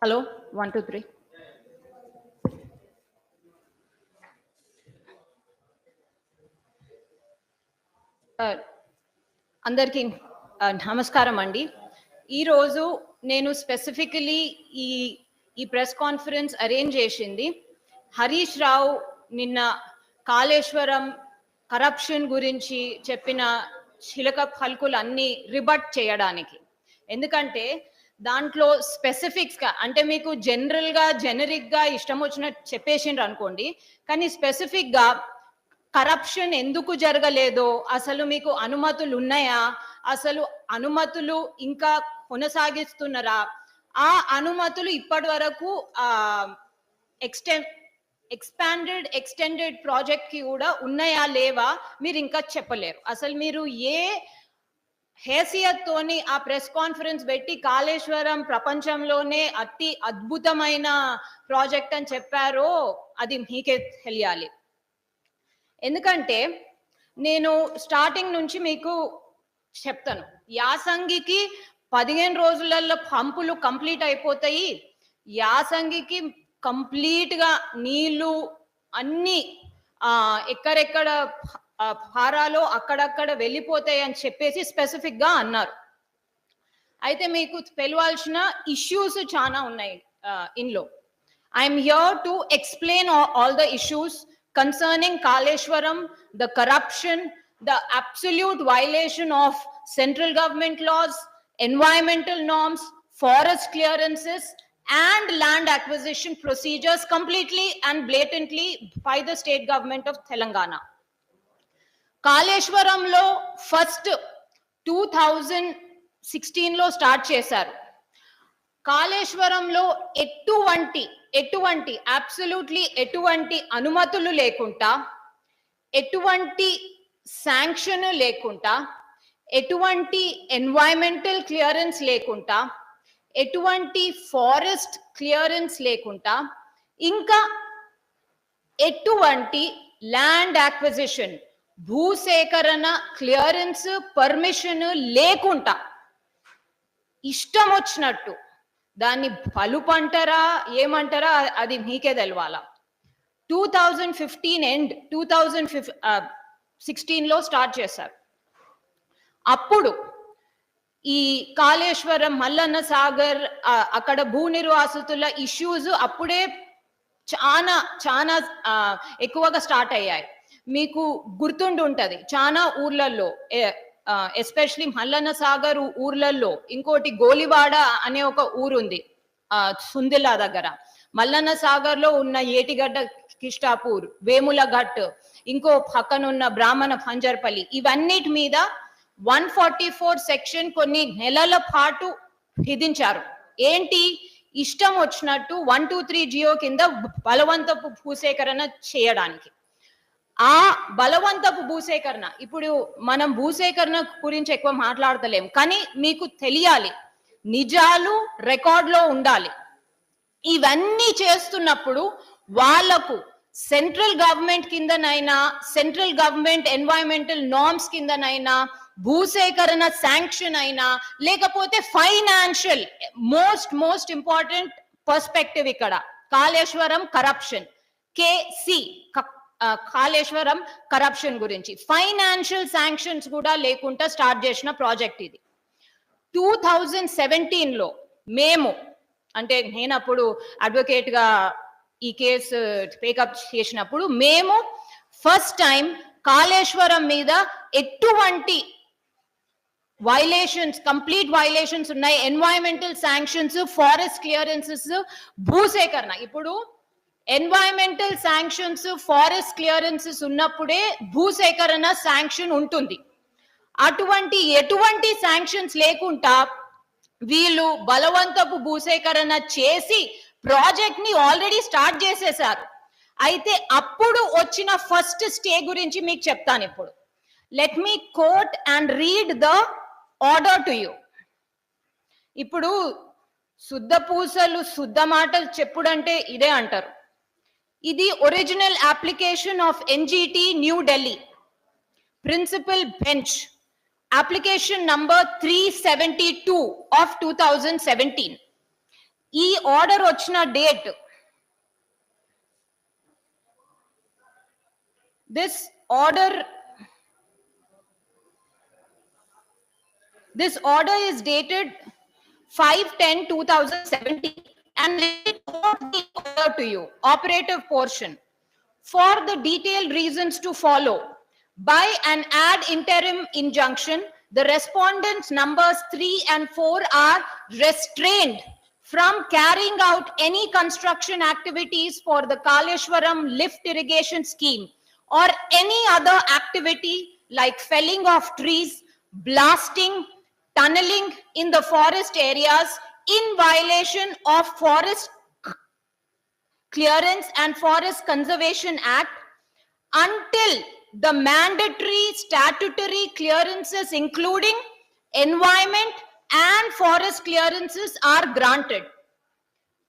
Hello 1 2 3 అందరికీ నమస్కారం అండి. ఈరోజు నేను స్పెసిఫికలీ ఈ ప్రెస్ కాన్ఫరెన్స్ అరేంజ్ చేసింది హరీష్ రావు నిన్న కాళేశ్వరం కరప్షన్ గురించి చెప్పిన చిలక పలుకులు అన్ని రిబట్ చేయడానికి. ఎందుకంటే దాంట్లో స్పెసిఫిక్స్ గా, అంటే మీకు జనరల్ గా జెనరిక్ గా ఇష్టం వచ్చినట్టు చెప్పేసిండ్రు అనుకోండి, కానీ స్పెసిఫిక్ గా కరప్షన్ ఎందుకు జరగలేదో, అసలు మీకు అనుమతులు ఉన్నాయా, అసలు అనుమతులు ఇంకా కొనసాగిస్తున్నారా, ఆ అనుమతులు ఇప్పటి వరకు ఎక్స్టెండెడ్ ప్రాజెక్ట్ కి కూడా ఉన్నాయా లేవా మీరు ఇంకా చెప్పలేరు. అసలు మీరు ఏ హేసియత్తోని ఆ ప్రెస్ కాన్ఫరెన్స్ పెట్టి కాళేశ్వరం ప్రపంచంలోనే అతి అద్భుతమైన ప్రాజెక్ట్ అని చెప్పారో అది మీకే తెలియాలి. ఎందుకంటే నేను స్టార్టింగ్ నుంచి మీకు చెప్తాను, యాసంగికి 15 రోజులలో పంపులు కంప్లీట్ అయిపోతాయి, యాసంగికి కంప్లీట్ గా నీళ్లు అన్ని ఎక్కడెక్కడ భారాలో అక్కడక్కడ వెళ్ళిపోతాయి అని చెప్పేసి స్పెసిఫిక్ గా అన్నారు. అయితే మీకు తెలియాల్సిన ఇష్యూస్ చాలా ఉన్నాయి ఇందులో. I'm here to explain all the issues concerning Kaleshwaram, the corruption, the absolute violation of central government laws, environmental norms, forest clearances, and land acquisition procedures completely and blatantly by the state government of Telangana. Kaleshwaram lo first 2016 lo start chesaru. కాళేశ్వరంలో ఎటువంటి absolutely ఎటువంటి అనుమతులు లేకుండా, ఎటువంటి sanction లేకుండా, ఎటువంటి environmental clearance లేకుండా, ఎటువంటి ఫారెస్ట్ క్లియరెన్స్ లేకుండా, ఇంకా ఎటువంటి ల్యాండ్ యాక్విజిషన్ భూసేకరణ క్లియరెన్స్ పర్మిషన్ లేకుండా ఇష్టం వచ్చినట్టు దాన్ని పలుపంటారా ఏమంటారా అది మీకే తెలవాల. 2015 ఎండ్ 2016 లో స్టార్ట్ చేశారు. అప్పుడు ఈ కాళేశ్వరం, మల్లన్న సాగర్, అక్కడ భూ నిర్వాసితుల ఇష్యూస్ అప్పుడే చాలా చాలా ఎక్కువగా స్టార్ట్ అయ్యాయి. మీకు గుర్తుండి ఉంటది, చాలా ఊర్లలో, ఎస్పెషలీ మల్లన్న సాగర్ ఊర్లలో, ఇంకోటి గోలివాడ అనే ఒక ఊరుంది సుందిలా దగ్గర, మల్లన్న సాగర్ లో ఉన్న ఏటిగడ్డ కిష్టాపూర్, వేముల ఘట్, ఇంకో పక్కనున్న బ్రాహ్మణ పంజర్పల్లి, ఇవన్నిటి మీద 144 సెక్షన్ కొన్ని నెలల పాటు విధించారు. ఏంటి, ఇష్టం వచ్చినట్టు 123 జియో కింద బలవంతపు భూసేకరణ చేయడానికి. ఆ బలవంతపు భూసేకరణ, ఇప్పుడు మనం భూసేకరణ గురించి ఎక్కువ మాట్లాడతలేం, కానీ మీకు తెలియాలి, నిజాలు రికార్డులో ఉండాలి. ఇవన్నీ చేస్తున్నప్పుడు వాళ్లకు సెంట్రల్ గవర్నమెంట్ కిందనైనా, సెంట్రల్ గవర్నమెంట్ ఎన్వైరన్మెంటల్ నార్మ్స్ కిందనైనా భూసేకరణ శాంక్షన్ అయినా, లేకపోతే ఫైనాన్షియల్, మోస్ట్ ఇంపార్టెంట్ పర్స్పెక్టివ్ ఇక్కడ కాళేశ్వరం కరప్షన్, కేసి కాళేశ్వరం కరప్షన్ గురించి ఫైనాన్షియల్ శాంక్షన్స్ కూడా లేకుండా స్టార్ట్ చేసిన ప్రాజెక్ట్ ఇది. 2017 లో మేము, అంటే నేను అప్పుడు అడ్వకేట్ గా ఈ కేసు టేకప్ చేసినప్పుడు, మేము ఫస్ట్ టైం కాళేశ్వరం మీద ఎటువంటి వైలేషన్స్, కంప్లీట్ వైలేషన్స్ ఉన్నాయి, ఎన్వైరన్మెంటల్ శాంక్షన్స్, ఫారెస్ట్ క్లియరెన్సెస్, భూసేకరణ. ఇప్పుడు ఎన్వైరన్మెంటల్ శాంక్షన్స్, ఫారెస్ట్ క్లియరెన్సెస్ ఉన్నప్పుడే భూసేకరణ శాంక్షన్ ఉంటుంది. ఎటువంటి శాంక్షన్స్ లేకుండా వీళ్ళు బలవంతపు భూసేకరణ చేసి ప్రాజెక్ట్ ని ఆల్రెడీ స్టార్ట్ చేసేశారు. అయితే అప్పుడు వచ్చిన ఫస్ట్ స్టే గురించి మీకు చెప్తాను ఇప్పుడు. Let me quote and read the order to you. ఇప్పుడు శుద్ధ పూసలు శుద్ధ మాటలు చెప్పుడంటే ఇదే అంటారు. ఇది original application of NGT New Delhi, principal bench, application number 372 of 2017. ఈ ఆర్డర్ వచ్చిన date, this order is dated 5/10/2017, and let me quote the order to you, operative portion. For the detailed reasons to follow, by an ad interim injunction, the respondents numbers 3 and 4 are restrained from carrying out any construction activities for the Kaleshwaram lift irrigation scheme or any other activity like felling of trees, blasting, tunneling in the forest areas in violation of Forest Clearance and Forest Conservation Act until the mandatory statutory clearances including environment and forest clearances are granted.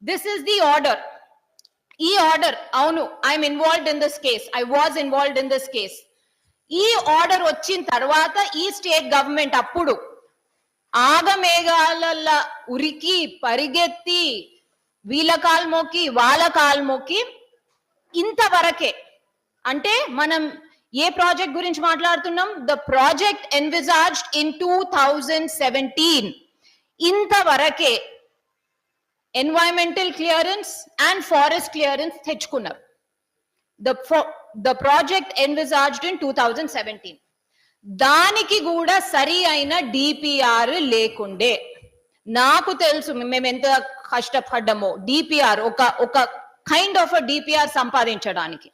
This is the order. ఈ order, అవును, I'm involved in this case, I was involved in this case. ఈ order వచ్చిన తర్వాత ఈ state government అప్పుడు ఆగమేఘాల ఉరికి పరిగెత్తి వీళ్ళ కాల్మోకి వాళ్ళ కాల్మోకి ఇంతవరకే. అంటే మనం ఏ ప్రాజెక్ట్ గురించి మాట్లాడుతున్నాం? The project envisaged in 2017. ఇంతవరకే environmental clearance and forest clearance తెచ్చుకున్నారు. The project envisaged in 2017. దానికి కూడా సరి అయిన డిపిఆర్ లేకుండే. నాకు తెలుసు మేము ఎంత కష్టపడ్డామో డిపిఆర్, ఒక కైండ్ ఆఫ్ డిపిఆర్ సంపాదించడానికి.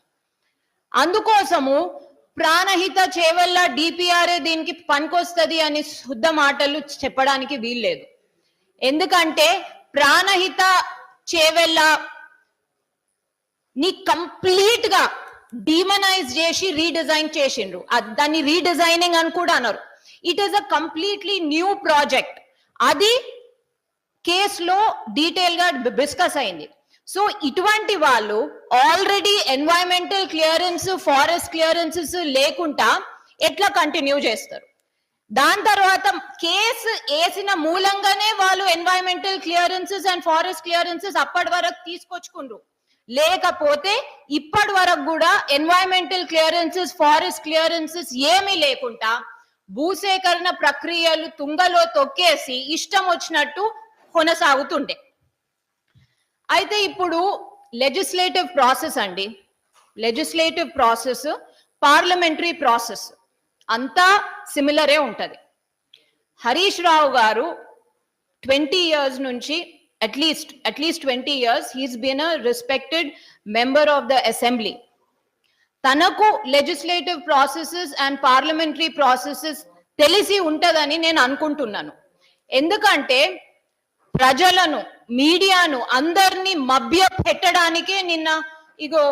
అందుకోసము ప్రాణహిత చేవల్ల డిపిఆర్ దీనికి పనికొస్తుంది అని శుద్ధ మాటలు చెప్పడానికి వీల్లేదు. ఎందుకంటే ప్రాణహిత చేవల్ల ని కంప్లీట్ గా డీమనైజ్ చేసి రీడిజైన్ చేసిండ్రు. దాన్ని రీడిజైనింగ్ అని కూడా అన్నారు. It is a completely new project. అది కేసులో డీటెయిల్ గా డిస్కస్ అయింది. సో ఇటువంటి వాళ్ళు already environmental clearance, forest clearances లేకుండా ఎట్లా కంటిన్యూ చేస్తారు? దాని తర్వాత కేసు వేసిన మూలంగానే వాళ్ళు environmental clearances and forest clearances అప్పటి వరకు తీసుకొచ్చుకుండ్రు. లేకపోతే ఇప్పటి వరకు కూడా ఎన్వైరన్మెంటల్ క్లియరెన్సెస్, ఫారెస్ట్ క్లియరెన్సెస్ ఏమీ లేకుండా భూసేకరణ ప్రక్రియలు తుంగలో తొక్కేసి ఇష్టం వచ్చినట్టు కొనసాగుతుండే. అయితే ఇప్పుడు లెజిస్లేటివ్ ప్రాసెస్ అండి, లెజిస్లేటివ్ ప్రాసెస్, పార్లమెంటరీ ప్రాసెస్ అంతా సిమిలరే ఉంటది. హరీష్ రావు గారు 20 years నుంచి at least 20 years he's been a respected member of the assembly. తనకు legislative processes and parliamentary processes తెలిసి ఉంటదని నేను అనుకుంటున్నాను. ఎందుకంటే ప్రజలను, మీడియాను అందరినీ మభ్య పెట్టడానికే నిన్న ఇగో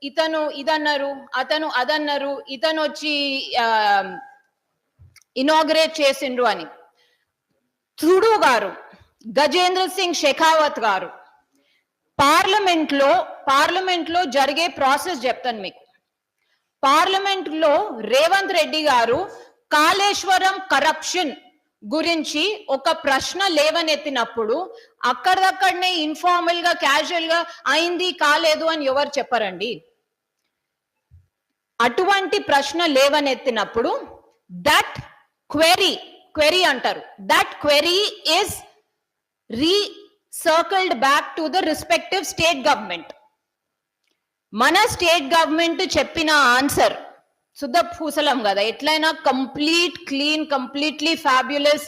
ఇతను ఇదన్నారు, అతను అదన్నారు, ఇతను వచ్చి ఇనాగ్రేట్ చేసిండ్రు అని. తుడు గారు, గజేంద్ర సింగ్ షెకావత్ గారు పార్లమెంట్ లో జరిగే ప్రాసెస్ చెప్తాను మీకు. పార్లమెంట్ లో రేవంత్ రెడ్డి గారు కాళేశ్వరం కరప్షన్ గురించి ఒక ప్రశ్న లేవనెత్తినప్పుడు అక్కడక్కడనే ఇన్ఫార్మల్ గా, క్యాజువల్ గా అయింది కాలేదు అని ఎవరు చెప్పారండి? అటువంటి ప్రశ్న లేవనెత్తినప్పుడు దట్ క్వెరీ అంటారు, that query is recircled back to the respective state government. మన స్టేట్ గవర్నమెంట్ చెప్పిన ఆన్సర్ శుద్ధ పూసలం కదా, ఎట్లయినా కంప్లీట్ క్లీన్, కంప్లీట్లీ ఫ్యాబ్యులస్,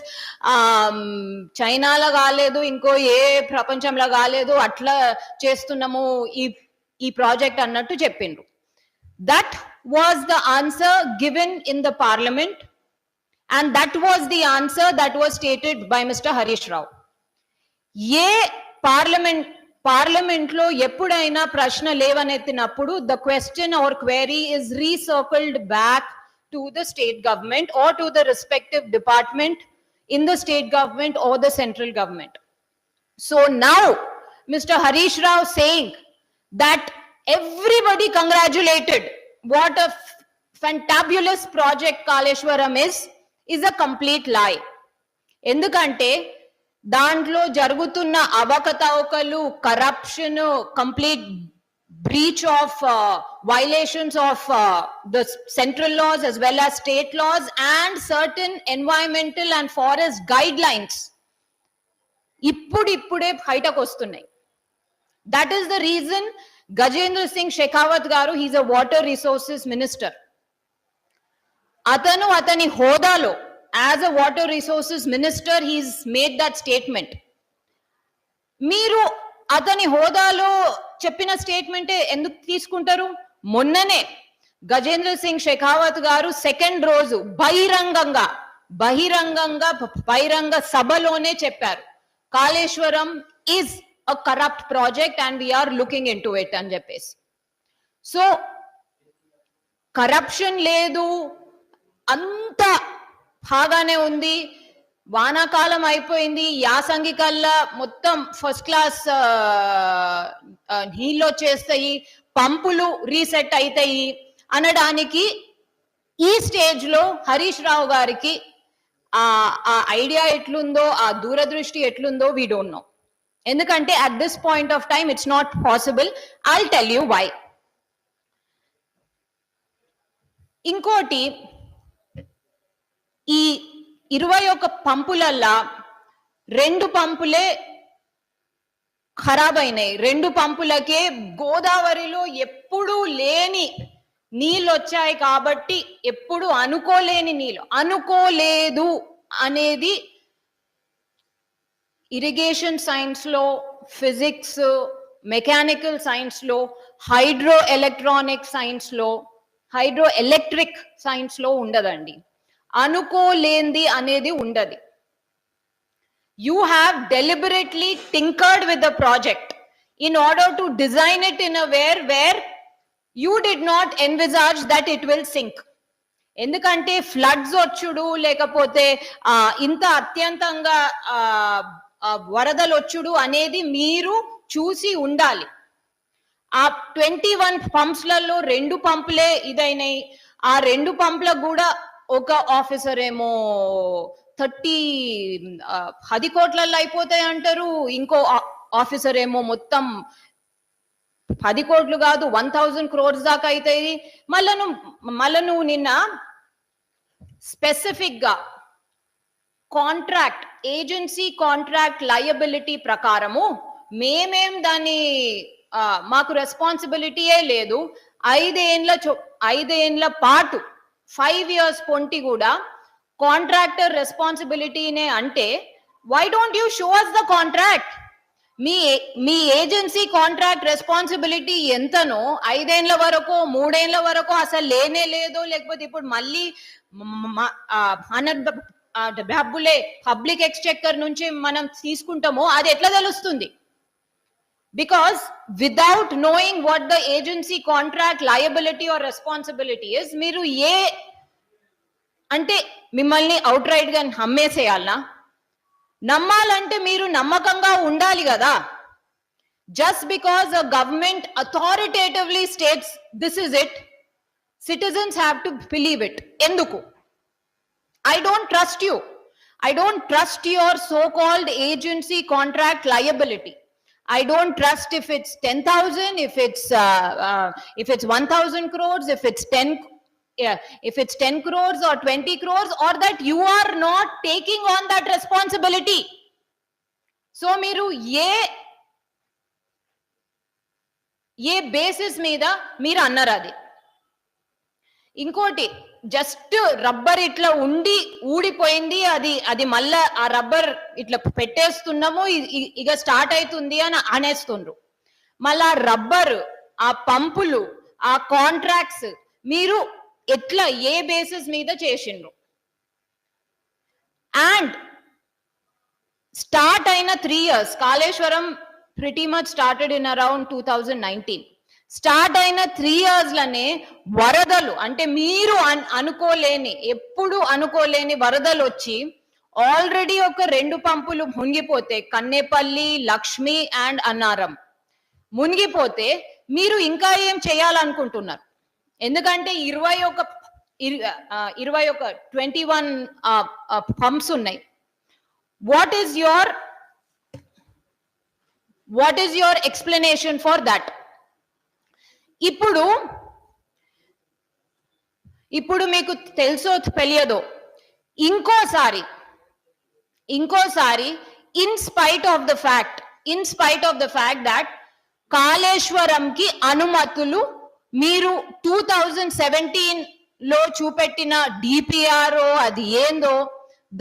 చైనాలో కాలేదు, ఇంకో ఏ ప్రపంచంలో కాలేదు, అట్లా చేస్తున్నాము ఈ ప్రాజెక్ట్ అన్నట్టు చెప్పిండ్రు. That was the answer given in the parliament and that was the answer that was stated by mister Harish Rao. ఏ పార్లమెంట్ లో ఎప్పుడైనా ప్రశ్న లేవనెత్తినప్పుడు the question or query is recircled back to the state government or to the respective department in the state government or the central government. So now mister Harish Rao saying that everybody congratulated what a fantabulous project Kaleshwaram is a complete lie. ఎందుకంటే దాంట్లో జరుగుతున్న అవకతవకలు, corruption, complete breach of violations of the central laws as well as state laws and certain environmental and forest guidelines ఇప్పుడే బయటకు వస్తున్నాయి. That is the reason Gajendra Singh Shekhawat garu, he is a water resources minister. Atani hodalo as a water resources minister, he has made that statement. మీరు అతని హోదాలో చెప్పిన స్టేట్మెంటే ఎందుకు తీసుకుంటారు? మొన్ననే గజేంద్ర సింగ్ షెకావత్ గారు సెకండ్ రోజు బహిరంగ సభలోనే చెప్పారు, Kaleshwaram is a corrupt project and we're looking into it అని చెప్పేసి. సో కరప్షన్ లేదు, అంత బాగానే ఉంది. వానాకాలం అయిపోయింది, యాసంగి కల్లా మొత్తం ఫస్ట్ క్లాస్ నీళ్ళు వచ్చేస్తాయి, పంపులు రీసెట్ అవుతాయి అనడానికి ఈ స్టేజ్ లో హరీష్ రావు గారికి ఆ ఐడియా ఎట్లుందో, ఆ దూరదృష్టి ఎట్లుందో వీ డోంట్ నో. ఎందుకంటే at this point of time it's not possible. I'll tell you why. ఇంకోటి, ఈ 21 పంపులల్లా 2 పంపులే ఖరాబ్ అయినాయి. 2 పంపులకే గోదావరిలో ఎప్పుడూ లేని నీళ్ళు వచ్చాయి. కాబట్టి ఎప్పుడు అనుకోలేని నీళ్ళు, అనుకోలేదు అనేది ఇరిగేషన్ సైన్స్ లో, ఫిజిక్స్, మెకానికల్ సైన్స్ లో, హైడ్రో ఎలక్ట్రానిక్ సైన్స్ లో, హైడ్రో ఎలక్ట్రిక్ సైన్స్ లో ఉండదండి. అనుకోలేంది అనేది ఉండదు. You have deliberately tinkered with the project in order to design it in a way where you did not envisage that it will sink. ఎందుకంటే floods వచ్చుడు, లేకపోతే ఇంత అత్యంతంగా వరదలు వచ్చుడు అనేది మీరు చూసి ఉండాలి. ఆ 21 పంప్స్లలో 2 పంపులే ఇదైనాయి. ఆ 2 పంపులకు కూడా ఒక ఆఫీసర్ ఏమో 10 కోట్లలో అయిపోతాయి అంటారు, ఇంకో ఆఫీసర్ ఏమో మొత్తం 10 కోట్లు కాదు 1000 crores దాకా అవుతాయి. మళ్ళా నువ్వు నిన్న స్పెసిఫిక్ గా కాంట్రాక్ట్, ఏజెన్సీ కాంట్రాక్ట్ లయబిలిటీ ప్రకారము మేమేం దాన్ని మాకు రెస్పాన్సిబిలిటీయే లేదు, 5 ఏండ్ల పాటు 5 years పొంటి కూడా కాంట్రాక్టర్ రెస్పాన్సిబిలిటీనే అంటే why don't you show us the contract? మీ ఏజెన్సీ కాంట్రాక్ట్ రెస్పాన్సిబిలిటీ ఎంతనో 5 ఏండ్ల వరకు 3 ఏండ్ల వరకు అసలు లేనే లేదో, లేకపోతే ఇప్పుడు మళ్ళీ డబ్బులే పబ్లిక్ ఎక్స్చెక్కర్ నుంచి మనం తీసుకుంటామో అది ఎట్లా తెలుస్తుంది? Because without knowing what the agency contract liability or responsibility is, మీరు అంటే మిమ్మల్ని అవుట్ రైట్ గా నమ్మేసేయాలనా? నమ్మాలంటే మీరు నమ్మకంగా ఉండాలి కదా. Just because a government authoritatively states this is it, citizens have to believe it. ఎందుకు? I don't trust you. I don't trust your so-called agency contract liability. I don't trust if it's 10,000, if it's 1,000 crores, if it's 10 crores or 20 crores, or that you are not taking on that responsibility. So మీరు ఏ basis మీద మీరు అన్నారు అది? ఇంకోటి, just rubber ఇట్లా ఉండి ఊడిపోయింది, అది మళ్ళా ఆ రబ్బర్ ఇట్లా పెట్టేస్తున్నాము, ఇక స్టార్ట్ అవుతుంది అని అనేస్తుండ్రు. మళ్ళా రబ్బర్, ఆ పంపులు, ఆ కాంట్రాక్ట్స్ మీరు ఎట్లా ఏ బేసిస్ మీద చేసిండ్రు? అండ్ స్టార్ట్ అయిన 3 years, Kaleshwaram pretty much started in around 2019. Start అయిన 3 years లనే వరదలు, అంటే మీరు ఎప్పుడు అనుకోలేని వరదలు వచ్చి ఆల్రెడీ ఒక 2 పంపులు మునిగిపోతే, కన్నేపల్లి, లక్ష్మి అండ్ అన్నారం మునిగిపోతే మీరు ఇంకా ఏం చేయాలనుకుంటున్నారు? ఎందుకంటే 21 పంప్స్ ఉన్నాయి. What is your What is your explanation for that? ఇప్పుడు మీకు తెలుసో తెలియదో ఇంకోసారి in spite of the fact that కాళేశ్వరంకి అనుమతులు మీరు 2017 లో చూపెట్టిన డిపిఆర్ అది ఏందో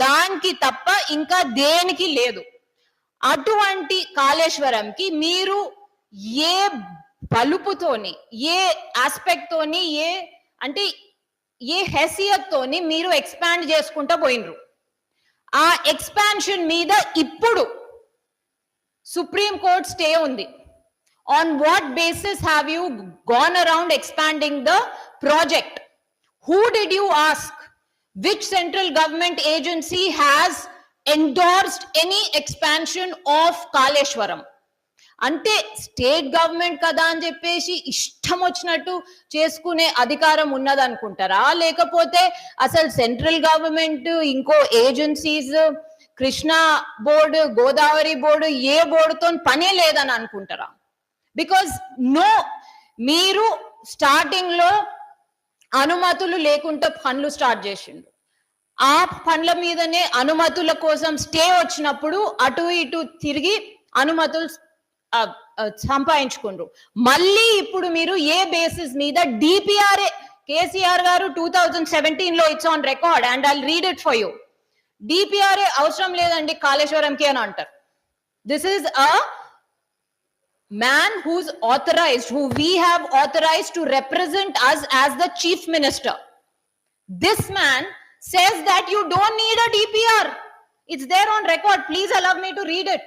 దానికి తప్ప ఇంకా దేనికి లేదు. అటువంటి కాళేశ్వరంకి మీరు ఏ బలుపుతోని, ఏ ఆస్పెక్ట్ తోని, ఏ హెసియత్ తోని మీరు ఎక్స్పాండ్ చేసుకుంటా పోయినరు. ఆ ఎక్స్పాన్షన్ మీద ఇప్పుడు సుప్రీం కోర్ట్ స్టే ఉంది. On what basis have you gone around expanding the project? Who did you ask? Which central government agency has endorsed any expansion of Kaleshwaram? అంటే స్టేట్ గవర్నమెంట్ కదా అని చెప్పేసి ఇష్టం వచ్చినట్టు చేసుకునే అధికారం ఉన్నదనుకుంటారా? లేకపోతే అసలు సెంట్రల్ గవర్నమెంట్ ఇంకో agencies, Krishna board, Godavari board, ఏ బోర్డుతో పనే లేదని అనుకుంటారా? బికాజ్ మీరు స్టార్టింగ్ లో అనుమతులు లేకుండా పనులు స్టార్ట్ చేసిండు. ఆ పనుల మీదనే అనుమతుల కోసం స్టే వచ్చినప్పుడు అటు ఇటు తిరిగి అనుమతులు సంపాదించుకుండ్రు. మళ్ళీ ఇప్పుడు మీరు ఏ బేసిస్ మీద డిపిఆర్ఏ కేసీఆర్ గారు 2017 లో it's on record and I'll read it for you. డిపిఆర్ఏ అవసరం లేదండి కాళేశ్వరంకి అని అంటారు. This is a man who's authorized, who we have authorized to represent us as the chief minister. This man says that you don't need a DPR. It's there on record. Please allow me to read it.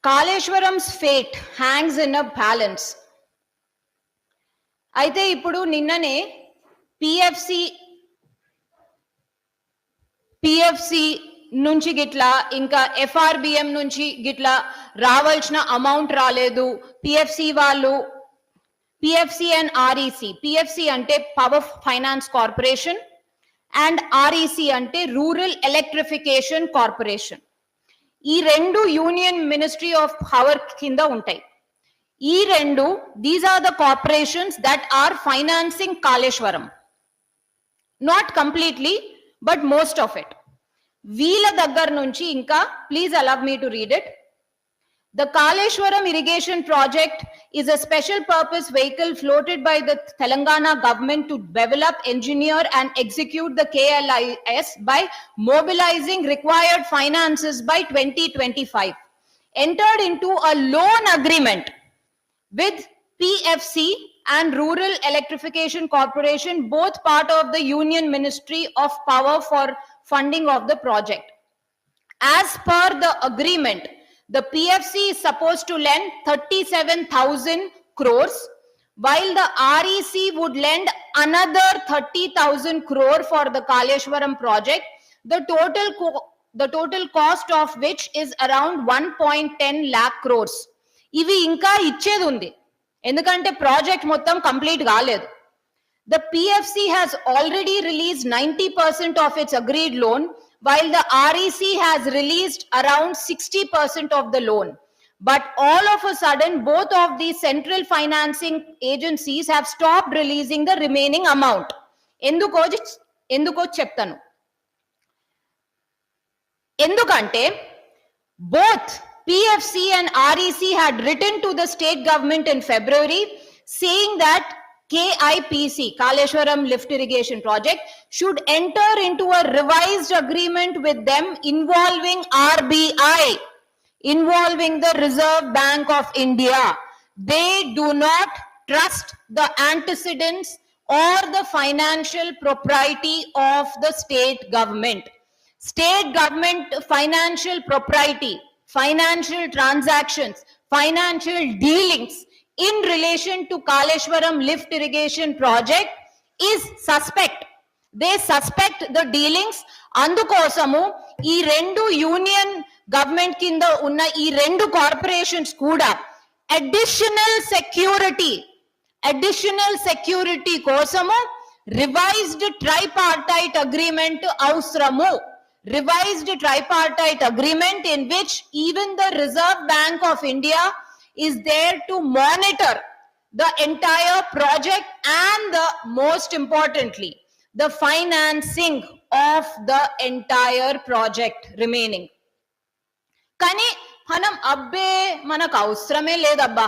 కాళేశ్వరం's fate hangs in a balance. అయితే ఇప్పుడు నిన్ననే PFC నుంచి గిట్లా ఇంకా FRBM నుంచి గిట్లా రావాల్సిన amount రాలేదు. పిఎఫ్సి అండ్ ఆర్ఈసి, పిఎఫ్సి అంటే power finance corporation and REC అంటే రూరల్ ఎలక్ట్రిఫికేషన్ కార్పొరేషన్. ఈ రెండు యూనియన్ మినిస్ట్రీ ఆఫ్ పవర్ కింద ఉంటాయి. ఈ రెండు, these are the corporations that are financing Kaleshwaram. Not completely but most of it. వీళ్ళ దగ్గర నుంచి ఇంకా, please allow me to read it. The Kaleshwaram irrigation project is a special purpose vehicle floated by the Telangana government to develop, engineer and execute the KLIS by mobilizing required finances by 2025. Entered into a loan agreement with PFC and Rural Electrification Corporation, both part of the Union Ministry of Power, for funding of the project. As per the agreement, the PFC is supposed to lend 37,000 crores, while the REC would lend another 30,000 crore for the Kaleshwaram project, the total cost of which is around 1.10 lakh crores. ఇవి ఇంకా ఇచ్చేది ఉంది, ఎందుకంటే project మొత్తం complete కాలేదు. The PFC has already released 90% of its agreed loan, while the REC has released around 60% of the loan. But all of a sudden, both of these central financing agencies have stopped releasing the remaining amount. Enduko cheptanu. Endukante both PFC and REC had written to the state government in February saying that KIPC, Kaleshwaram Lift Irrigation Project, should enter into a revised agreement with them involving RBI, involving the Reserve Bank of India. They do not trust the antecedents or the financial propriety of the state government. State government financial propriety, financial transactions, financial dealings in relation to Kaleshwaram lift irrigation project is suspect. They suspect the dealings. అందుకోసము ఈ రెండు union government కింద ఉన్న ఈ రెండు corporations కూడా additional security కోసము revised tripartite agreement అవసరము. Revised tripartite agreement in which even the Reserve Bank of India is there to monitor the entire project and the most importantly the financing of the entire project remaining. కానీ మనకు అవసరమే లేదబ్బా,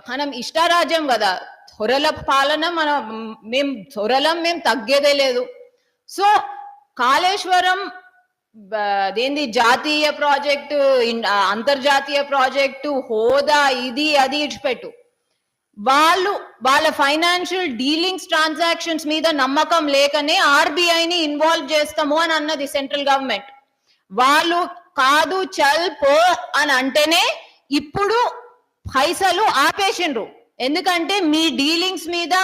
మనం ఇష్టారాజ్యం కదా, త్వరల పాలన మేము తగ్గేదే లేదు. సో కాళేశ్వరం దేంది జాతీయ ప్రాజెక్టు, అంతర్జాతీయ ప్రాజెక్టు హోదా, ఇది అది ఇచ్చిపెట్టు, వాళ్ళ ఫైనాన్షియల్ డీలింగ్స్ ట్రాన్సాక్షన్స్ మీద నమ్మకం లేకనే ఆర్బీఐని ఇన్వాల్వ్ చేస్తాము అని అన్నది సెంట్రల్ గవర్నమెంట్. వాళ్ళు కాదు చల్ పో అని అంటేనే ఇప్పుడు పైసలు ఆపేసిండ్రు. ఎందుకంటే మీ డీలింగ్స్ మీద,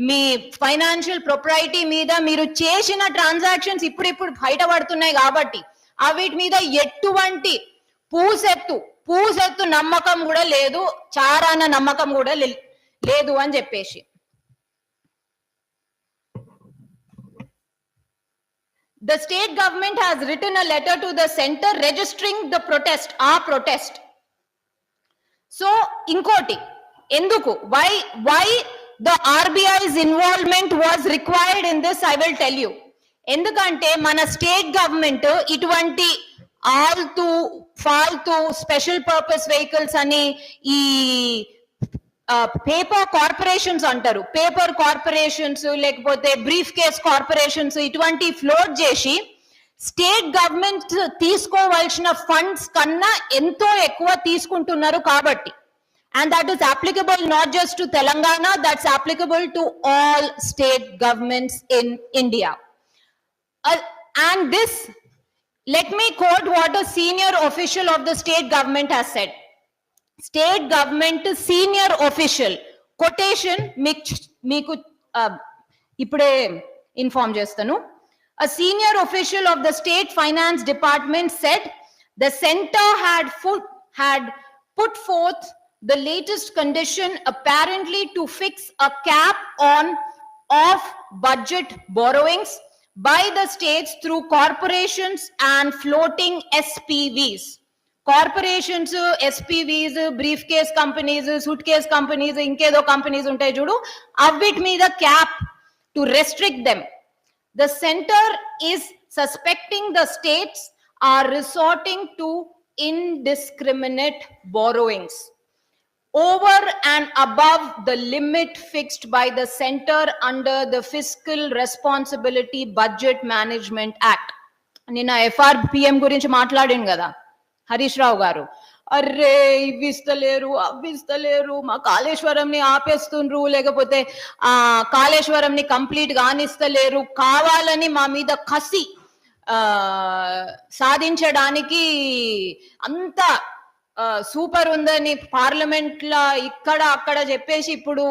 మీ ఫైనాన్షియల్ ప్రొప్రైటీ మీద మీరు చేసిన ట్రాన్సాక్షన్స్ ఇప్పుడు బయటపడుతున్నాయి కాబట్టి వీటి మీద ఎటువంటి పూసెత్తు నమ్మకం కూడా లేదు, చారాన నమ్మకం కూడా లేదు అని చెప్పేసి. The state government has written a letter to the center registering the protest. So inkoti ఎందుకు why the RBI's involvement was required in this, I will tell you. ఎందుకంటే మన స్టేట్ గవర్నమెంట్ ఇటువంటి ఫాల్తూ స్పెషల్ పర్పస్ వెహికల్స్ అని ఈ paper corporations అంటారు, paper corporations లేకపోతే brief case corporations ఇటువంటి float చేసి స్టేట్ గవర్నమెంట్ తీసుకోవాల్సిన ఫండ్స్ కన్నా ఎంతో ఎక్కువ తీసుకుంటున్నారు కాబట్టి. And that is applicable not just to Telangana, that's applicable to all state governments in India. And this, let me quote what a senior official of the state government has said. State government senior official, quotation, meeku ipude inform chestanu. A senior official of the state finance department said the center had put forth the latest condition apparently to fix a cap on off-budget borrowings by the states through corporations and floating SPVs. Corporations, SPVs, briefcase companies, suitcase companies, inkedo companies untai chudu, avit meeda cap to restrict them. The center is suspecting the states are resorting to indiscriminate borrowings over and above the limit fixed by the center under the Fiscal Responsibility Budget Management Act. నిన్న FRPM గురించి మాట్లాడాను కదా హరీష్ రావు గారు, array ఇవ్విస్తలేరు అవ్విస్తలేరు, మా కాళేశ్వరంని ఆపేస్తుండ్రు, లేకపోతే కాళేశ్వరంని complete గానిస్తలేరు, కావాలని మా మీద కసి సాధించడానికి అంత సూపర్ ఉందని పార్లమెంట్ లో ఇక్కడ అక్కడ చెప్పేసి ఇప్పుడు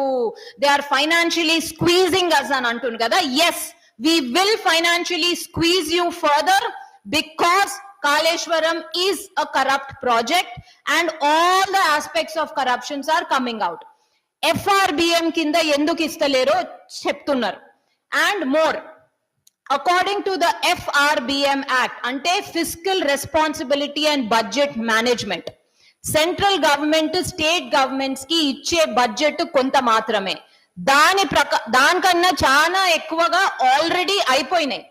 they are financially squeezing us అని అంటుంది కదా. Yes, we will financially squeeze you further because Kaleshwaram is a corrupt project and all the aspects of corruptions are coming out. FRBM kinda enduku istalero cheptunnaru. And more, according to the FRBM Act, ante Fiscal Responsibility and Budget Management, central government state governments కి ఇచ్చే budget కొంత మాత్రమే, దానికన్నా చాలా ఎక్కువగా already అయిపోయినాయి.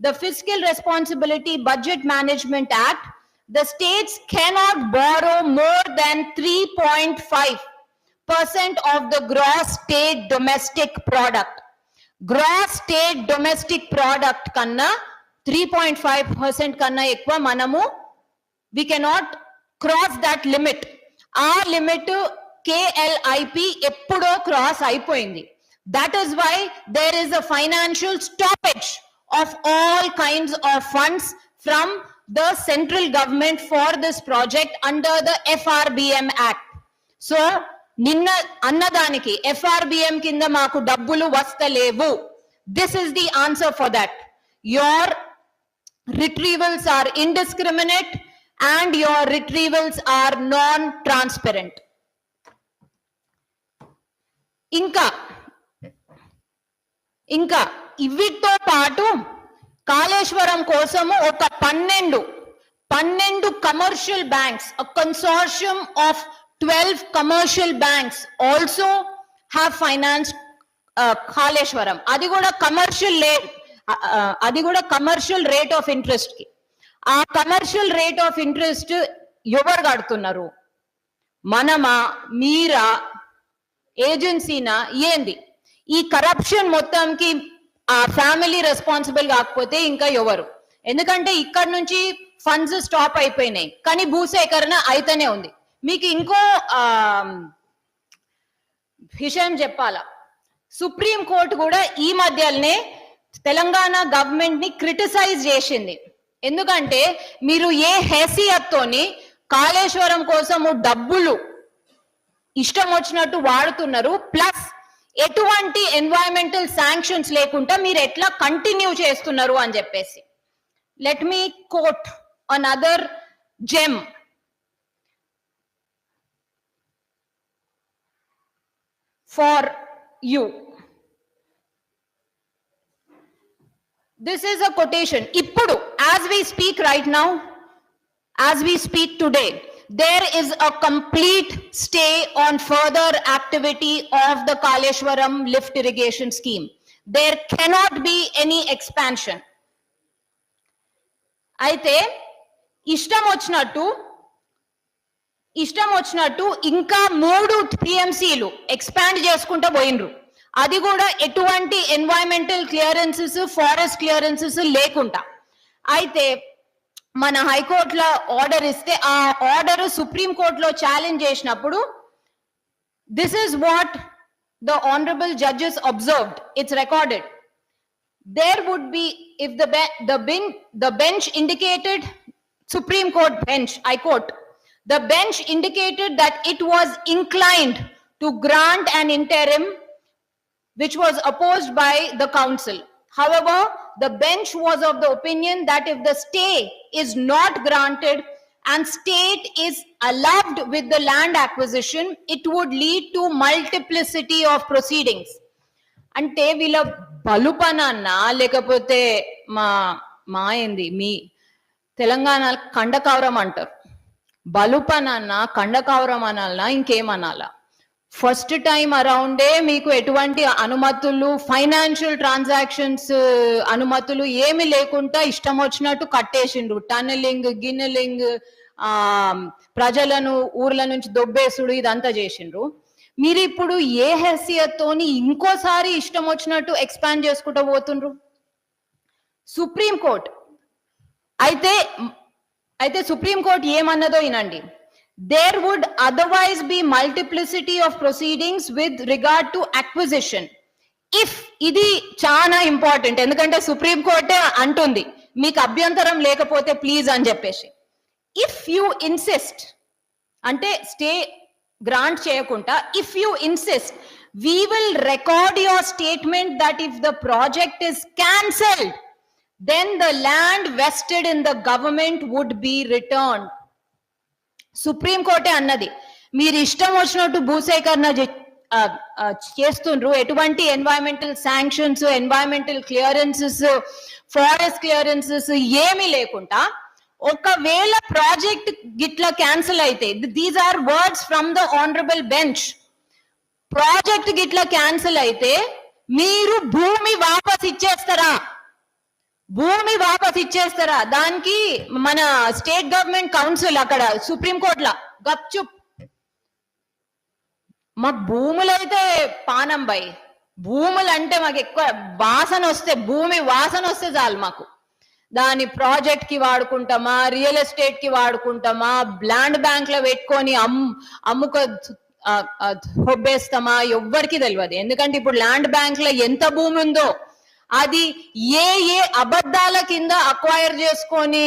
The Fiscal Responsibility Budget Management Act, the states cannot borrow more than 3.5% of the gross state domestic product. Gross state domestic product kanna 3.5% kanna ekva manamu, we cannot cross that limit. Our limit KLIP eppudo cross అయిపోయింది. That is why there is a financial stoppage of all kinds of funds from the central government for this project under the FRBM Act. So నిన్న అన్నదానికి FRBM కింద మాకు డబ్బులు వస్తలేవు. This is the answer for that. Your retrievals are indiscriminate and your retrievals are non-transparent. ఇంకా ఇవితో పాటు కాళేశ్వరం కోసము ఒక 12 commercial banks, a consortium of 12 commercial banks also have financed Kaleshwaram. అది కూడా కమర్షియల్ రేట్ ఆఫ్ ఇంట్రెస్ట్ కి. ఆ కమర్షియల్ రేట్ ఆఫ్ ఇంట్రెస్ట్ ఎవరు కడుతున్నారు? మనమా, మీరా, ఏజెన్సీనా, ఏంది? ఈ కరప్షన్ మొత్తంకి ఆ ఫ్యామిలీ రెస్పాన్సిబుల్ కాకపోతే ఇంకా ఎవరు? ఎందుకంటే ఇక్కడ నుంచి ఫండ్స్ స్టాప్ అయిపోయినాయి, కానీ భూసేకరణ అయితేనే ఉంది. మీకు ఇంకో విషయం చెప్పాలా, సుప్రీం కోర్టు కూడా ఈ మధ్యనే తెలంగాణ గవర్నమెంట్ ని క్రిటిసైజ్ చేసింది. ఎందుకంటే మీరు ఏ హేసియత్తోని కాళేశ్వరం కోసము డబ్బులు ఇష్టం వచ్చినట్టు వాడుతున్నారు, ప్లస్ ఎటువంటి ఎన్వైరన్మెంటల్ శాంక్షన్స్ లేకుండా మీరు ఎట్లా కంటిన్యూ చేస్తున్నారు అని చెప్పేసి. Let me quote another gem. For you. This is a quotation. Ippudu, as we speak right now, as we speak today, there is a complete stay on further activity of the Kaleshwaram lift irrigation scheme. There cannot be any expansion. Aithe ఇష్టం వచ్చినట్టు ఇంకా 3 TMCలు expand చేసుకుంటూ పోయినరు. అది కూడా ఎటువంటి environmental clearances, forest clearances లేకుండా. అయితే మన హైకోర్టులో ఆర్డర్ ఇస్తే ఆ ఆర్డర్ సుప్రీం కోర్టులో ఛాలెంజ్ చేసినప్పుడు this is what the honourable judges observed. It's recorded. There would be, if the bench indicated, Supreme Court bench, I quote, the bench indicated that it was inclined to grant an interim which was opposed by the council. However, the bench was of the opinion that if the stay is not granted and state is allowed with the land acquisition, it would lead to multiplicity of proceedings. అంటే వీళ్ళ బలుపనన్నా లేకపోతే మా ఏంది మీ తెలంగాణ కండకవరం అంటారు. బలుపనన్నా, కండకవరం అనాలనా, ఇంకేమనాలా? First time అరౌండే మీకు ఎటువంటి అనుమతులు, financial transactions అనుమతులు ఏమి లేకుండా ఇష్టం వచ్చినట్టు కట్టేసిండ్రు. టన్నలింగ్, గిన్నెలింగ్, ప్రజలను ఊర్ల నుంచి దొబ్బేసుడు, ఇదంతా చేసిండ్రు. మీరు ఇప్పుడు ఏ హెసియత్తోని ఇంకోసారి ఇష్టం వచ్చినట్టు ఎక్స్పాండ్ చేసుకుంటూ పోతుండ్రు? సుప్రీం కోర్ట్ అయితే సుప్రీం కోర్ట్ ఏమన్నదో వినండి. There would otherwise be multiplicity of proceedings with regard to acquisition. If ఇది చాలా ఇంపార్టెంట్, ఎందుకంటే సుప్రీం కోర్టే అంటుంది మీకు అభ్యంతరం లేకపోతే ప్లీజ్ అని చెప్పేసి. ఇఫ్ యూ ఇన్సిస్ట్ అంటే స్టే గ్రాంట్ చేయకుండా, if you insist, we will record your statement that if the project is cancelled, then the land vested in the government would be returned. Supreme కోర్టే అన్నది. మీరు ఇష్టం వచ్చినట్టు భూసేకరణ చేస్తుండ్రు, ఎటువంటి environmental sanctions, environmental clearances, forest clearances ఏమీ లేకుండా ఒకవేళ ప్రాజెక్ట్ గిట్లా క్యాన్సిల్ అయితే, these are words from the honourable bench, project గిట్లా క్యాన్సిల్ అయితే మీరు భూమి వాపస్ ఇచ్చేస్తారా? భూమి వాపస్ ఇచ్చేస్తారా? దానికి మన స్టేట్ గవర్నమెంట్ కౌన్సిల్ అక్కడ సుప్రీంకోర్టులో గప్చుప్, మాకు భూములు అయితే పానం బై, భూములు అంటే మాకు ఎక్కువ వాసన వస్తే, భూమి వాసన వస్తే చాలు మాకు. దాని ప్రాజెక్ట్ కి వాడుకుంటామా, రియల్ ఎస్టేట్ కి వాడుకుంటామా, ల్యాండ్ బ్యాంక్ లో పెట్టుకొని అమ్ముక హొబ్బేస్తామా, ఎవ్వరికి తెలియదు. ఎందుకంటే ఇప్పుడు ల్యాండ్ బ్యాంక్ లో ఎంత భూమి ఉందో అది ఏ ఏ అబద్ధాల కింద అక్వైర్ చేసుకొని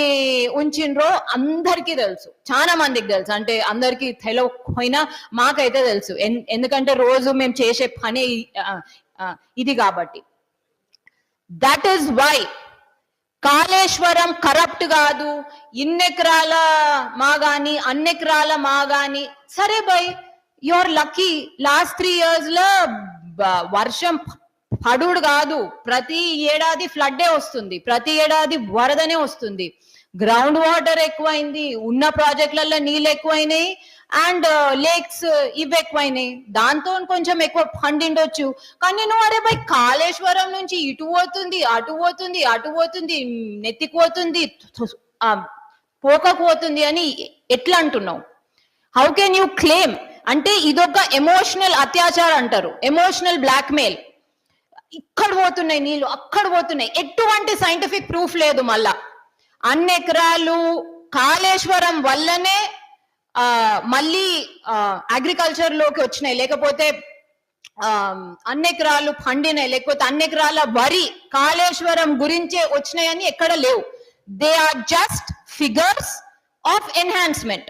ఉంచిండ్రో అందరికీ తెలుసు, చాలా మందికి తెలుసు. అంటే అందరికీ తెలియకపోయినా మాకైతే తెలుసు, ఎందుకంటే రోజు మేము చేసే పని ఇది కాబట్టి. That is why Kaleshwaram corrupt కాదు, ఇన్నెకరాల మా గాని అన్నెకరాల మా గాని. సరే bye, you're lucky, last 3 years లో వర్షం పడుడు కాదు, ప్రతి ఏడాది ఫ్లడ్డే వస్తుంది, ప్రతి ఏడాది వరదనే వస్తుంది. గ్రౌండ్ వాటర్ ఎక్కువైంది, ఉన్న ప్రాజెక్టులలో నీళ్ళు ఎక్కువైనాయి, అండ్ లేక్స్ ఇవి ఎక్కువైనాయి. దాంతో కొంచెం ఎక్కువ పండిండొచ్చు. కానీ నువ్వు అరే బై కాళేశ్వరం నుంచి ఇటు పోతుంది, అటు పోతుంది, అటు పోతుంది, నెత్తిపోతుంది, పోకపోతుంది అని ఎట్లా అంటున్నావు? How can you claim? అంటే ఇదొక ఎమోషనల్ అత్యాచారం అంటారు, ఎమోషనల్ బ్లాక్మెయిల్. ఇక్కడ పోతున్నాయి నీళ్ళు, అక్కడ పోతున్నాయి, ఎటువంటి సైంటిఫిక్ ప్రూఫ్ లేదు. మళ్ళా అన్నెకరాలు కాళేశ్వరం వల్లనే మళ్ళీ అగ్రికల్చర్ లోకి వచ్చినాయి, లేకపోతే అన్నెకరాలు పండినాయి, లేకపోతే అన్నెకరాల వరి కాళేశ్వరం గురించే వచ్చినాయని ఎక్కడ లేవు. They are just figures of enhancement.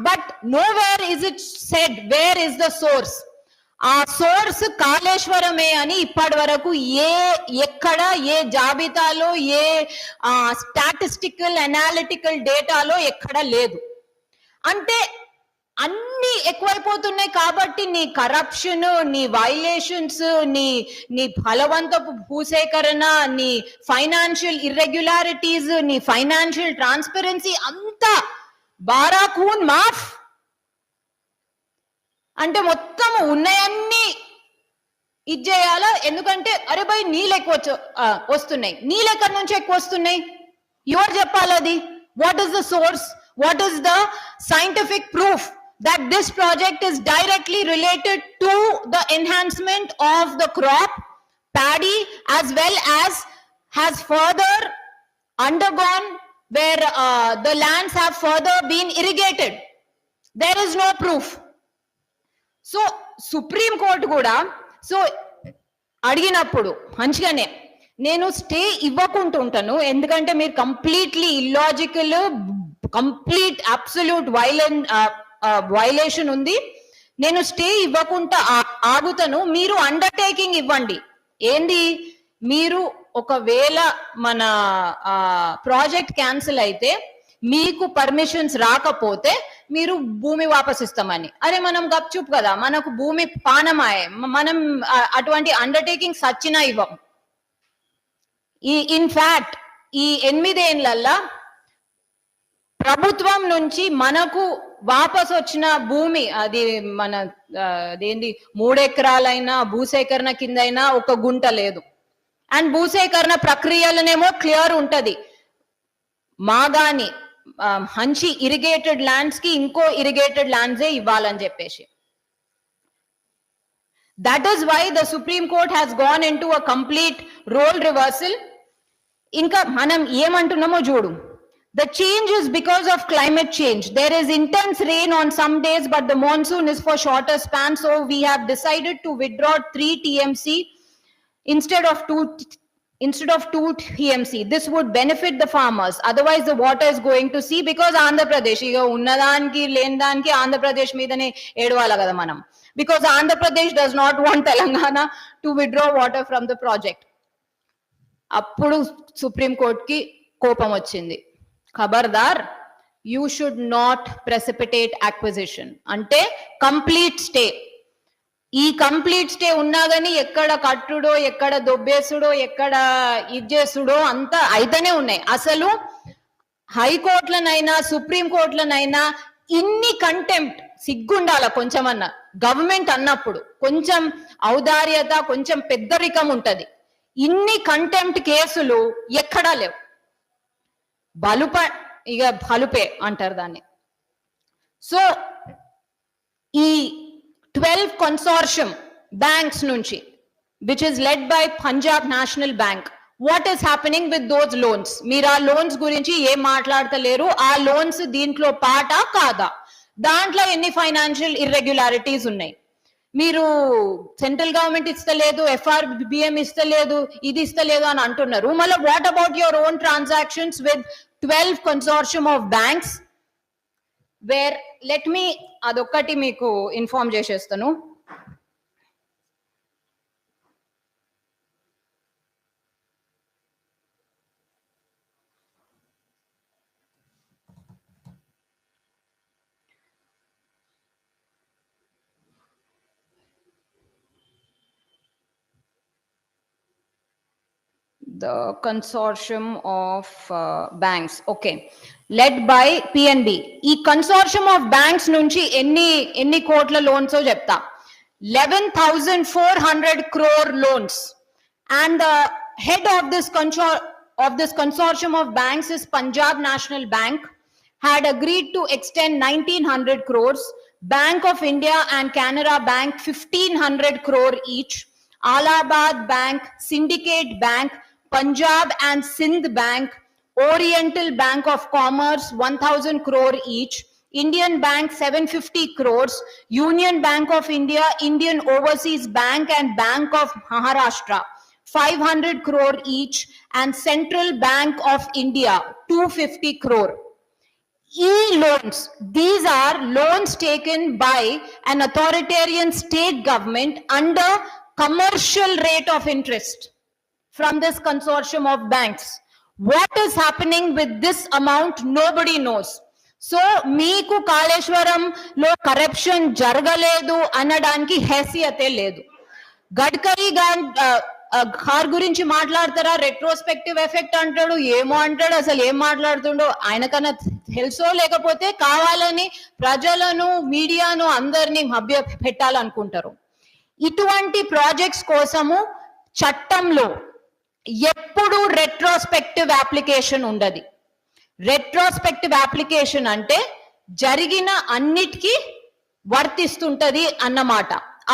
But nowhere is it said where is the source. ఆ సోర్స్ కాళేశ్వరమే అని ఇప్పటి వరకు ఎక్కడ ఏ జాబితాలో ఏ స్టాటిస్టికల్ అనాలిటికల్ డేటాలో ఎక్కడ లేదు. అంటే అన్ని ఎక్కువైపోతున్నాయి కాబట్టి నీ కరప్షన్, నీ వైలేషన్స్, నీ బలవంతపు భూసేకరణ, నీ ఫైనాన్షియల్ ఇర్రెగ్యులారిటీస్, నీ ఫైనాన్షియల్ ట్రాన్స్పరెన్సీ అంతా బారాకూన్ మాఫ్. అంటే మొత్తం ఉన్నాయన్నీ ఇది చేయాలా? ఎందుకంటే అరే బై నీళ్ళు ఎక్కువ వస్తున్నాయి, నీళ్ళు ఎక్కడి నుంచి ఎక్కువ వస్తున్నాయి? ఎవరు చెప్పాలి అది? What is the source? What is the scientific proof that this project is directly related to the enhancement of the crop, paddy, as well as has further undergone where the lands have further been irrigated? There is no proof. So Supreme Court kuda so అడిగినప్పుడు మంచిగానే నేను stay ఇవ్వకుండా ఉంటాను, ఎందుకంటే మీరు completely illogical, complete absolute violation ఉంది. నేను stay ఇవ్వకుండా ఆగుతాను. మీరు అండర్టేకింగ్ ఇవ్వండి. ఏంది? మీరు ఒకవేళ మన ప్రాజెక్ట్ క్యాన్సిల్ అయితే మీకు పర్మిషన్స్ రాకపోతే మీరు భూమి వాపసిస్తామని. అరే మనం గప్చుప్ కదా, మనకు భూమి పానమాయే, మనం అటువంటి అండర్టేకింగ్ సచ్చినా ఇవ్వం. ఇన్ఫాక్ట్ ఈ 8 ఏళ్లల్లా ప్రభుత్వం నుంచి మనకు వాపస్ వచ్చిన భూమి అది మన అదేంది 3 ఎకరాలైనా భూసేకరణ కిందైనా ఒక గుంట లేదు. అండ్ భూసేకరణ ప్రక్రియలనేమో క్లియర్ ఉంటది, మాగాని మంచి ఇరిగేటెడ్ ల్యాండ్స్ కి ఇంకో ఇరిగేటెడ్ ల్యాండ్సే ఇవ్వాలని చెప్పేసి. That is why the supreme court has gone into a complete role reversal. ఇంకా మనం ఏమంటున్నామో చూడు. The change is because of climate change. There is intense rain on some days, but the monsoon is for shorter span. So we have decided to withdraw 3 TMC instead of 2 TMC. This would benefit the farmers. Otherwise, the water is going to sea because Andhra Pradesh, iga unnadaniki lendaniki Andhra Pradesh meedane edvala kada manam. Because Andhra Pradesh does not want Telangana to withdraw water from the project. Appudu Supreme Court ki kopam vachindi. ఖబర్దార్, you should not precipitate acquisition. అంటే complete stay. ఈ complete stay ఉన్నా కానీ ఎక్కడ కట్టుడో, ఎక్కడ దొబ్బేసుడో, ఎక్కడ ఇచ్చేసుడో అంతా అయితేనే ఉన్నాయి. అసలు హైకోర్టులనైనా సుప్రీం కోర్టులనైనా ఇన్ని కంటెంప్ట్ సిగ్గుండాల కొంచెమన్నా. గవర్నమెంట్ అన్నప్పుడు కొంచెం ఔదార్యత, కొంచెం పెద్దరికం ఉంటది. ఇన్ని కంటెంప్ట్ కేసులు ఎక్కడా లేవు. బలుపే అంటారు దాన్ని. సో ఈ 12 కన్సార్షియం బ్యాంక్స్ నుంచి which is led by Punjab national bank, what is happening with those loans? మీరు ఆ లోన్స్ గురించి ఏం మాట్లాడతలేరు. ఆ లోన్స్ దీంట్లో పాటా కాదా? దాంట్లో ఎన్ని ఫైనాన్షియల్ ఇర్రెగ్యులారిటీస్ ఉన్నాయి? మీరు సెంట్రల్ గవర్నమెంట్ ఇస్తలేదు, FRBM ఇస్తలేదు, ఇది ఇస్తలేదు అని అంటున్నారు. మళ్ళీ what about your own transactions with 12 consortium of banks where let me అదొక్కటి మీకు ఇన్ఫార్మ్ చేసేస్తాను. The consortium of banks, okay, led by PNB. ఈ consortium of banks నుంచి ఎన్ని కోట్ల లోన్స్ చెప్తా. 11,400 crore loans, and the head of this consortium of banks is Punjab National Bank, had agreed to extend 1,900 crores, Bank of India and Canara Bank 1,500 crore each, Allahabad Bank, Syndicate Bank, Punjab and Sindh Bank, Oriental Bank of Commerce 1,000 crore each, Indian Bank 750 crores, Union Bank of India, Indian Overseas Bank and Bank of Maharashtra 500 crore each, and Central Bank of India 250 crore. E-loans, these are loans taken by an authoritarian state government under commercial rate of interest from this consortium of banks. What is happening with this amount? Nobody knows. So, meeku Kaleshwaram lo corruption jaragaledu anadaniki haisiyate ledu. Gadkari car గురించి మాట్లాడతారా, retrospective effect అంటాడు, ఏమో అంటాడు, అసలు ఏం మాట్లాడుతుండో ఆయనకన్నా తెలుసో లేకపోతే కావాలని ప్రజలను మీడియాను అందరినీ మభ్య పెట్టాలనుకుంటారు. ఇటువంటి ప్రాజెక్ట్స్ కోసము చట్టంలో ఎప్పుడు రెట్రోస్పెక్టివ్ అప్లికేషన్ ఉండదు. రెట్రోస్పెక్టివ్ అప్లికేషన్ అంటే జరిగిన అన్నిటికీ వర్తిస్తుంటది అన్నమాట.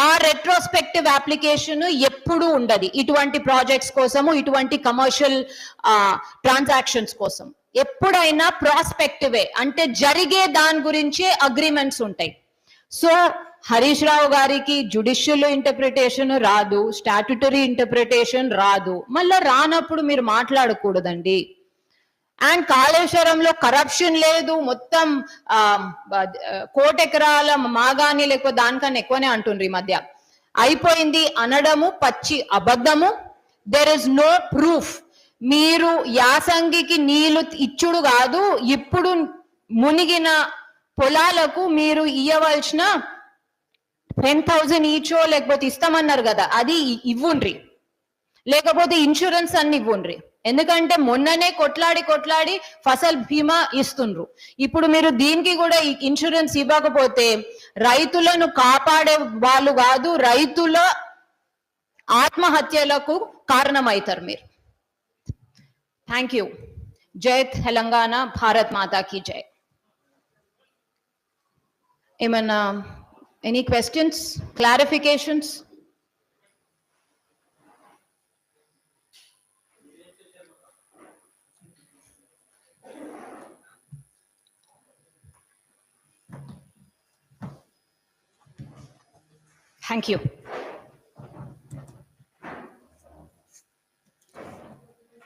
ఆ రెట్రోస్పెక్టివ్ అప్లికేషన్ ఎప్పుడు ఉండదు ఇటువంటి ప్రాజెక్ట్స్ కోసము, ఇటువంటి కమర్షియల్ ట్రాన్సాక్షన్స్ కోసం. ఎప్పుడైనా ప్రాస్పెక్టివే, అంటే జరిగే దాని గురించే అగ్రిమెంట్స్ ఉంటాయి. సో హరీష్ రావు గారికి జుడిషియల్ ఇంటర్ప్రిటేషన్ రాదు, స్టాట్యుటరీ ఇంటర్ప్రిటేషన్ రాదు, మళ్ళీ రానప్పుడు మీరు మాట్లాడకూడదండి. అండ్ కాళేశ్వరంలో కరప్షన్ లేదు, మొత్తం 1,00,00,000 ఎకరాల మాగాని లేకపోతే దానికన్నా ఎక్కువనే అంటుండ్రు ఈ మధ్య. అయిపోయింది అనడము పచ్చి అబద్ధము. There is no proof. మీరు యాసంగికి నీళ్లు ఇచ్చుడు కాదు, ఇప్పుడు మునిగిన పొలాలకు మీరు ఇవ్వవలసిన 10,000 ఈచో లేకపోతే ఇస్తామన్నారు కదా, అది ఇవ్వండ్రి, లేకపోతే ఇన్సూరెన్స్ అన్ని ఇవ్వండ్రి. ఎందుకంటే మొన్ననే కొట్లాడి ఫసల్ బీమా ఇస్తుండ్రు. ఇప్పుడు మీరు దీనికి కూడా ఇన్సూరెన్స్ ఇవ్వకపోతే రైతులను కాపాడే వాళ్ళు కాదు, రైతుల ఆత్మహత్యలకు కారణమవుతారు మీరు. Thank you. జై తెలంగాణ, భారత్ మాతాకి జై. ఏమన్నా any questions, clarifications? Thank you.